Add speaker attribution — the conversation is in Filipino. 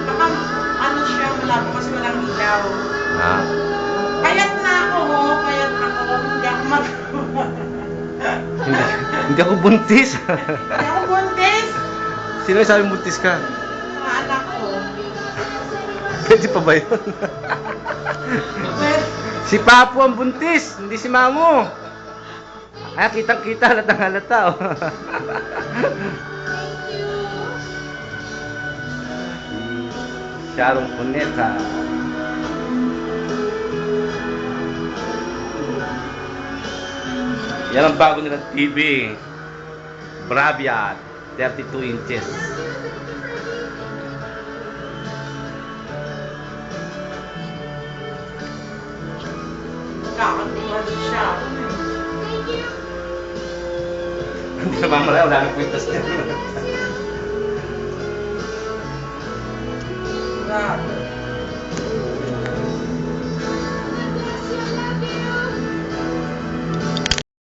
Speaker 1: Baka ano siya, malabo kasi walang ilaw.
Speaker 2: Ha?
Speaker 1: Payat na ako, payat ako. Hindi ako
Speaker 2: Hindi, hindi ako buntis.
Speaker 1: Hindi ako buntis.
Speaker 2: Sino yung sabi buntis ka?
Speaker 1: Mga anak ko.
Speaker 2: Pwede pa ba yun?
Speaker 1: Well,
Speaker 2: Si Papo ang buntis, hindi si Mamo. Ay, kitang-kita, halatang-halata. Oh. Sharon Cuneta. Yan ang bago nilang TV. Bravia, 32 inches.
Speaker 1: nakakatuwa siya.
Speaker 2: Hindi na mamala, wala nang kwintas niya.
Speaker 1: Grabe.